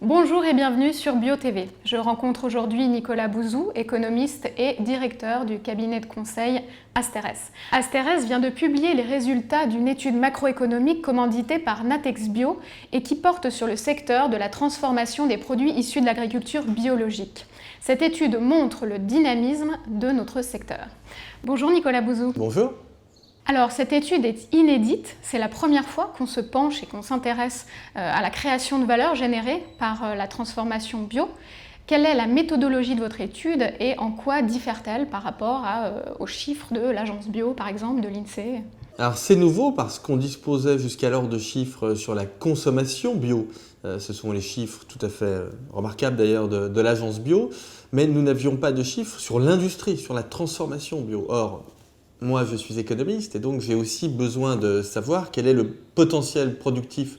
Bonjour et bienvenue sur BioTV. Je rencontre aujourd'hui Nicolas Bouzou, économiste et directeur du cabinet de conseil Asterès. Asterès vient de publier les résultats d'une étude macroéconomique commanditée par Natexbio et qui porte sur le secteur de la transformation des produits issus de l'agriculture biologique. Cette étude montre le dynamisme de notre secteur. Bonjour Nicolas Bouzou. Bonjour. Alors, cette étude est inédite, c'est la première fois qu'on se penche et qu'on s'intéresse à la création de valeur générée par la transformation bio. Quelle est la méthodologie de votre étude et en quoi diffère-t-elle par rapport aux chiffres de l'agence bio, par exemple, de l'INSEE ? Alors c'est nouveau parce qu'on disposait jusqu'alors de chiffres sur la consommation bio. Ce sont les chiffres tout à fait remarquables d'ailleurs de l'agence bio, mais nous n'avions pas de chiffres sur l'industrie, sur la transformation bio. Or, moi, je suis économiste et donc j'ai aussi besoin de savoir quel est le potentiel productif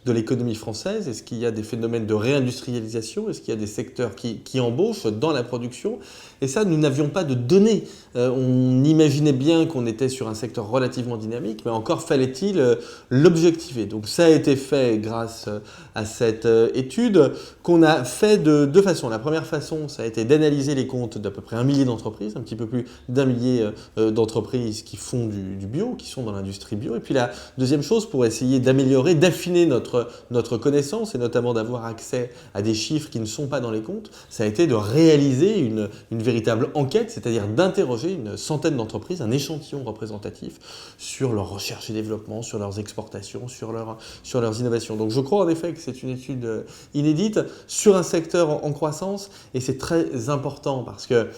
de l'économie française. Est-ce qu'il y a des phénomènes de réindustrialisation? Est-ce qu'il y a des secteurs qui embauchent dans la production? Et ça, nous n'avions pas de données. On imaginait bien qu'on était sur un secteur relativement dynamique, mais encore fallait-il l'objectiver. Donc ça a été fait grâce à cette étude qu'on a fait de deux façons. La première façon, ça a été d'analyser les comptes d'à peu près 1 millier d'entreprises, un petit peu plus d'1 millier d'entreprises qui font du bio, qui sont dans l'industrie bio. Et puis la deuxième chose, pour essayer d'améliorer, d'affiner notre connaissance et notamment d'avoir accès à des chiffres qui ne sont pas dans les comptes, ça a été de réaliser une véritable enquête, c'est-à-dire d'interroger une centaine d'entreprises, un échantillon représentatif sur leur recherche et développement, sur leurs exportations, sur leurs innovations. Donc je crois en effet que c'est une étude inédite sur un secteur en croissance et c'est très important parce que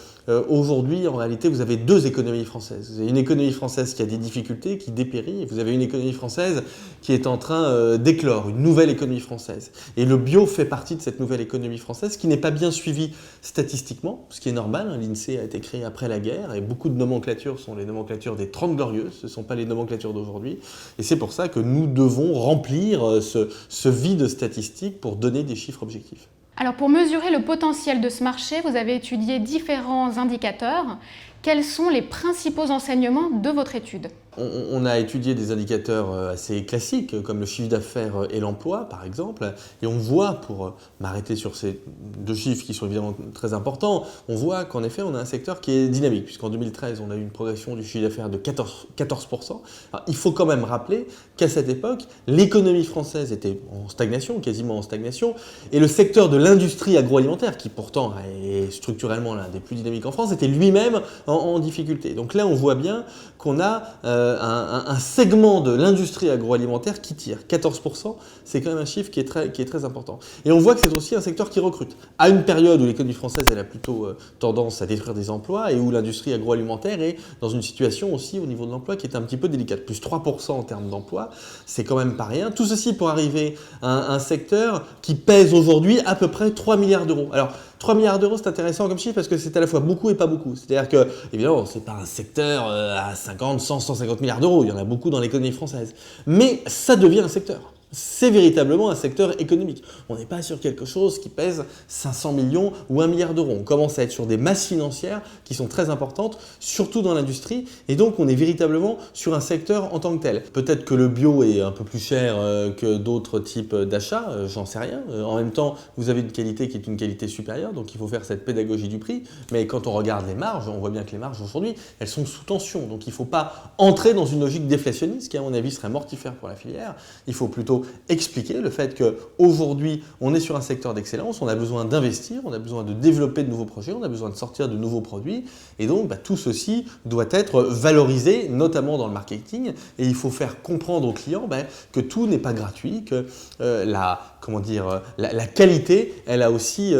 aujourd'hui, en réalité, vous avez deux économies françaises. Vous avez une économie française qui a des difficultés, qui dépérit, et vous avez une économie française qui est en train d'éclore, une nouvelle économie française. Et le bio fait partie de cette nouvelle économie française qui n'est pas bien suivie statistiquement, ce qui est normal. L'INSEE a été créé après la guerre et beaucoup de nomenclatures sont les nomenclatures des 30 glorieuses, ce ne sont pas les nomenclatures d'aujourd'hui. Et c'est pour ça que nous devons remplir ce vide statistique pour donner des chiffres objectifs. Alors pour mesurer le potentiel de ce marché, vous avez étudié différents indicateurs. Quels sont les principaux enseignements de votre étude ? On a étudié des indicateurs assez classiques comme le chiffre d'affaires et l'emploi par exemple et on voit, pour m'arrêter sur ces deux chiffres qui sont évidemment très importants, on voit qu'en effet on a un secteur qui est dynamique puisqu'en 2013 on a eu une progression du chiffre d'affaires de 14%. Alors, il faut quand même rappeler qu'à cette époque l'économie française était en stagnation, quasiment en stagnation, et le secteur de l'industrie agroalimentaire qui pourtant est structurellement l'un des plus dynamiques en France était lui-même en difficulté. Donc là on voit bien qu'on a un segment de l'industrie agroalimentaire qui tire. 14%, c'est quand même un chiffre qui est très important. Et on voit que c'est aussi un secteur qui recrute. À une période où l'économie française elle a plutôt tendance à détruire des emplois et où l'industrie agroalimentaire est dans une situation aussi au niveau de l'emploi qui est un petit peu délicate. Plus 3% en termes d'emploi, c'est quand même pas rien. Tout ceci pour arriver à un secteur qui pèse aujourd'hui à peu près 3 milliards d'euros. Alors, 3 milliards d'euros, c'est intéressant comme chiffre parce que c'est à la fois beaucoup et pas beaucoup. C'est-à-dire que, évidemment, c'est pas un secteur à 50, 100, 150 milliards d'euros. Il y en a beaucoup dans l'économie française. Mais ça devient un secteur. C'est véritablement un secteur économique. On n'est pas sur quelque chose qui pèse 500 millions ou 1 milliard d'euros. On commence à être sur des masses financières qui sont très importantes, surtout dans l'industrie. Et donc, on est véritablement sur un secteur en tant que tel. Peut-être que le bio est un peu plus cher que d'autres types d'achats, j'en sais rien. En même temps, vous avez une qualité qui est une qualité supérieure, donc il faut faire cette pédagogie du prix. Mais quand on regarde les marges, on voit bien que les marges aujourd'hui, elles sont sous tension. Donc, il ne faut pas entrer dans une logique déflationniste qui, à mon avis, serait mortifère pour la filière. Il faut plutôt expliquer le fait qu'aujourd'hui, on est sur un secteur d'excellence, on a besoin d'investir, on a besoin de développer de nouveaux projets, on a besoin de sortir de nouveaux produits. Et donc, tout ceci doit être valorisé, notamment dans le marketing. Et il faut faire comprendre aux clients que tout n'est pas gratuit, que la qualité, elle a aussi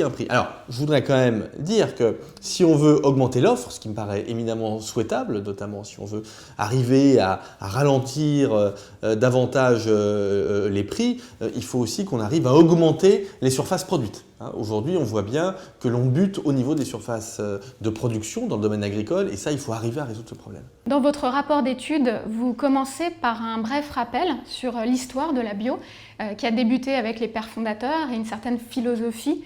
un prix. Alors, je voudrais quand même dire que si on veut augmenter l'offre, ce qui me paraît éminemment souhaitable, notamment si on veut arriver à ralentir davantage les prix, il faut aussi qu'on arrive à augmenter les surfaces produites. Aujourd'hui, on voit bien que l'on bute au niveau des surfaces de production dans le domaine agricole et ça, il faut arriver à résoudre ce problème. Dans votre rapport d'étude, vous commencez par un bref rappel sur l'histoire de la bio qui a débuté avec les pères fondateurs et une certaine philosophie.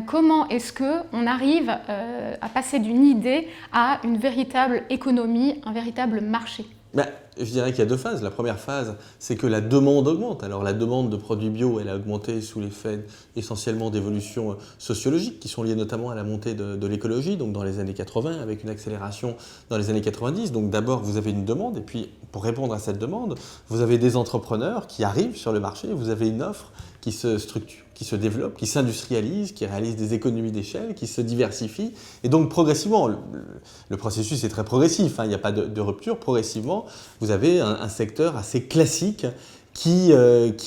Comment est-ce qu'on arrive à passer d'une idée à une véritable économie, un véritable marché ? Ben, je dirais qu'il y a deux phases. La première phase, c'est que la demande augmente. Alors la demande de produits bio, elle a augmenté sous l'effet essentiellement d'évolutions sociologiques qui sont liées notamment à la montée de l'écologie, donc dans les années 80, avec une accélération dans les années 90. Donc d'abord, vous avez une demande, et puis pour répondre à cette demande, vous avez des entrepreneurs qui arrivent sur le marché, vous avez une offre qui se structure, qui se développe, qui s'industrialise, qui réalise des économies d'échelle, qui se diversifie. Et donc progressivement, le processus est très progressif, hein, il n'y a pas de rupture. Progressivement, vous avez un secteur assez classique qui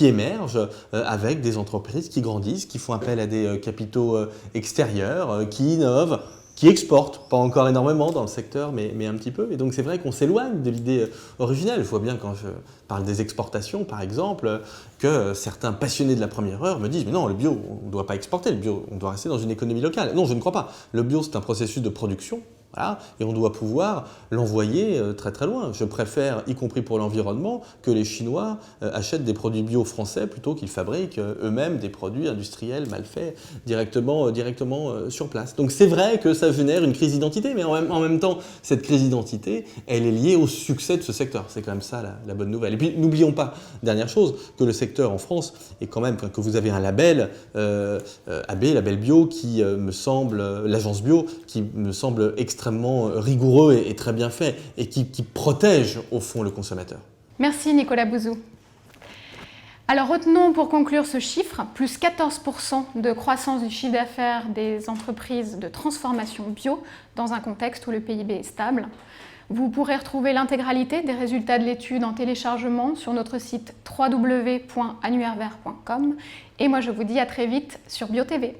émerge avec des entreprises qui grandissent, qui font appel à des capitaux extérieurs, qui innovent, qui exportent, pas encore énormément dans le secteur, mais un petit peu. Et donc c'est vrai qu'on s'éloigne de l'idée originelle. Je vois bien quand je parle des exportations, par exemple, que certains passionnés de la première heure me disent « Mais non, le bio, on ne doit pas exporter, le bio, on doit rester dans une économie locale. » Non, je ne crois pas. Le bio, c'est un processus de production. Voilà, et on doit pouvoir l'envoyer très très loin. Je préfère, y compris pour l'environnement, que les Chinois achètent des produits bio français plutôt qu'ils fabriquent eux-mêmes des produits industriels mal faits directement sur place. Donc c'est vrai que ça génère une crise d'identité, mais en même temps, cette crise d'identité, elle est liée au succès de ce secteur. C'est quand même ça la bonne nouvelle. Et puis n'oublions pas, dernière chose, que le secteur en France est quand même, que vous avez un label, AB, label bio, qui me semble, l'agence bio, qui me semble extrêmement rigoureux et très bien fait, et qui protège au fond le consommateur. Merci Nicolas Bouzou. Alors retenons pour conclure ce chiffre, plus 14% de croissance du chiffre d'affaires des entreprises de transformation bio dans un contexte où le PIB est stable. Vous pourrez retrouver l'intégralité des résultats de l'étude en téléchargement sur notre site www.annuairevert.com et moi je vous dis à très vite sur BioTV.